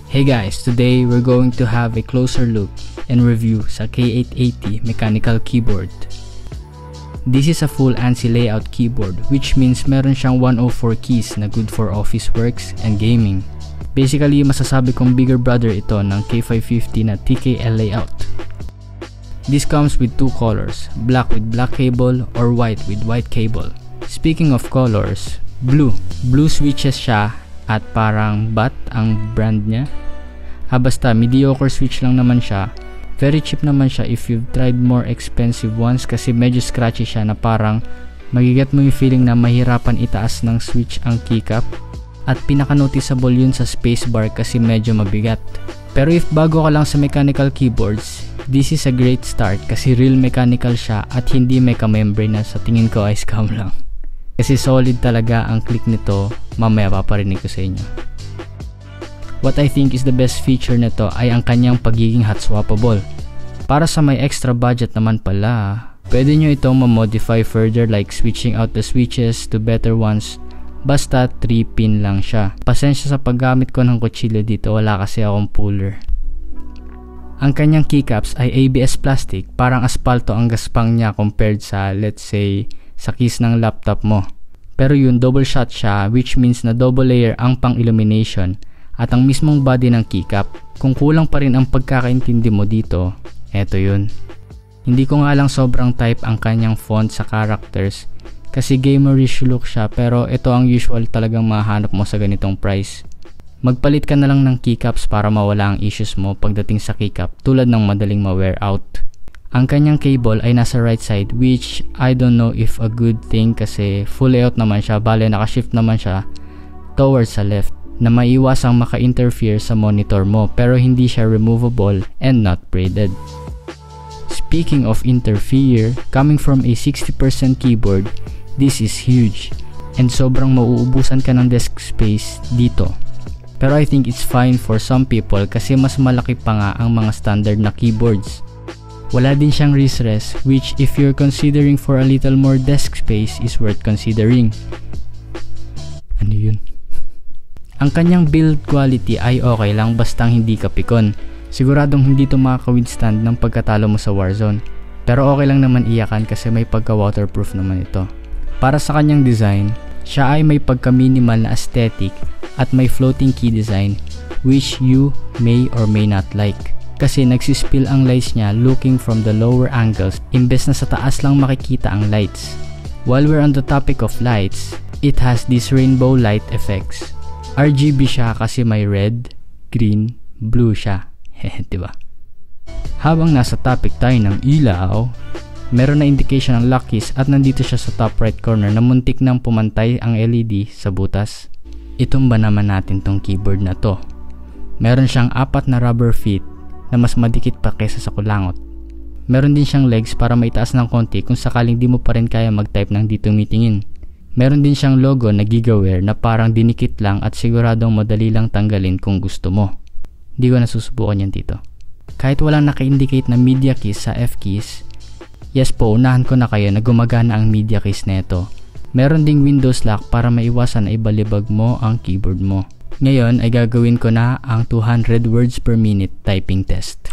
Hey guys, today we're going to have a closer look and review sa K880 mechanical keyboard. This is a full ANSI layout keyboard, which means meron siyang 104 keys na good for office works and gaming. Basically, masasabi kong bigger brother ito ng K550 na TKL layout. This comes with two colors, black with black cable or white with white cable. Speaking of colors, blue switches siya at parang bat ang brand niya. Basta mediocre switch lang naman siya. Very cheap naman siya if you've tried more expensive ones kasi medyo scratchy siya na parang magiget mo yung feeling na mahirapan itaas ng switch ang keycap. At pinaka-noticeable yun sa spacebar kasi medyo mabigat. Pero if bago ka lang sa mechanical keyboards, this is a great start kasi real mechanical siya at hindi mecha-membrane na sa tingin ko ay scam lang. Kasi solid talaga ang click nito, mamaya paparinig ko sa inyo. What I think is the best feature nito ay ang kanyang pagiging hotswappable. Para sa may extra budget naman pala, pwede nyo itong ma-modify further like switching out the switches to better ones. Basta 3-pin lang siya. Pasensya sa paggamit ko ng kutsilyo dito, wala kasi akong puller. Ang kanyang keycaps ay ABS plastic, parang asfalto ang gaspang niya compared sa let's say sa keys ng laptop mo. Pero yun, double shot siya, which means na double layer ang pang-illumination at ang mismong body ng keycap. Kung kulang pa rin ang pagkakaintindi mo dito, eto yun. Hindi ko nga lang sobrang type ang kanyang font sa characters kasi gamerish look siya, pero ito ang usual talagang mahanap mo sa ganitong price. Magpalit ka na lang ng keycaps para mawala ang issues mo pagdating sa keycap tulad ng madaling ma-wear out. Ang kanyang cable ay nasa right side, which I don't know if a good thing kasi full layout naman siya, bale nakashift naman siya towards sa left na maiwasang maka-interfere sa monitor mo, pero hindi siya removable and not braided. Speaking of interfere, coming from a 60% keyboard, this is huge and sobrang mauubusan ka ng desk space dito. Pero I think it's fine for some people kasi mas malaki pa nga ang mga standard na keyboards. Wala din siyang wrist rest, which if you're considering for a little more desk space is worth considering. Ano yun? Ang kanyang build quality ay okay lang bastang hindi ka pikon. Siguradong hindi ito makaka-withstand ng pagkatalo mo sa Warzone. Pero okay lang naman iyakan kasi may pagka-waterproof naman ito. Para sa kanyang design, siya ay may pagka-minimal na aesthetic at may floating key design which you may or may not like. Kasi nagsispill ang lights niya looking from the lower angles imbes na sa taas lang makikita ang lights. While we're on the topic of lights, it has these rainbow light effects. RGB siya kasi may red, green, blue siya. Diba? Habang nasa topic tayo ng ilaw, meron na indication ng lock keys at nandito siya sa top right corner na muntik nang pumantay ang LED sa butas. Itumba naman natin tong keyboard na to. Meron siyang 4 na rubber feet na mas madikit pa kaysa sa kulangot. Meron din siyang legs para maitaas ng konti kung sakaling di mo pa rin kaya mag-type ng di tumitingin. Meron din siyang logo na gigaware na parang dinikit lang at siguradong madali lang tanggalin kung gusto mo. Hindi ko nasusubukan yan dito. Kahit walang naka-indicate na media keys sa F keys, yes po, unahan ko na kayo na gumagana ang media keys neto. Meron ding Windows lock para maiwasan na ibalibag mo ang keyboard mo. Ngayon ay gagawin ko na ang 200 words per minute typing test.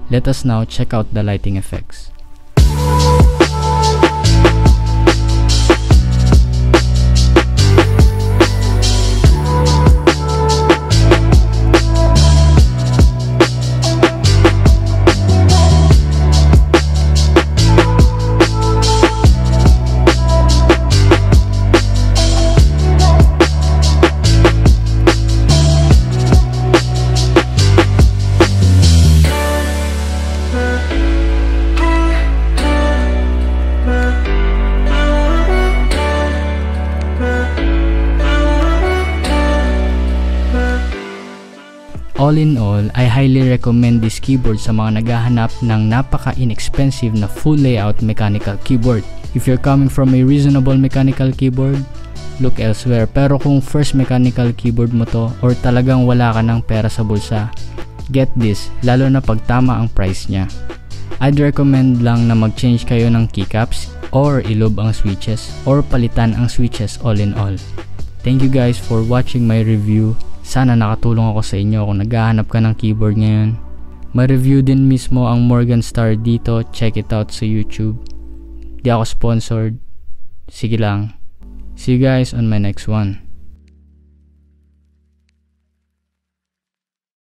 Let us now check out the lighting effects. All in all, I highly recommend this keyboard sa mga naghahanap ng napaka-inexpensive na full layout mechanical keyboard. If you're coming from a reasonable mechanical keyboard, look elsewhere. Pero kung first mechanical keyboard mo to or talagang wala ka ng pera sa bulsa, get this, lalo na pag tama ang price niya. I'd recommend lang na mag-change kayo ng keycaps or ilob ang switches or palitan ang switches all in all. Thank you guys for watching my review. Sana nakatulong ako sa inyo kung naghahanap ka ng keyboard ngayon. May review din mismo ang Morgan Star dito. Check it out sa YouTube. Di ako sponsored. Sige lang. See you guys on my next one.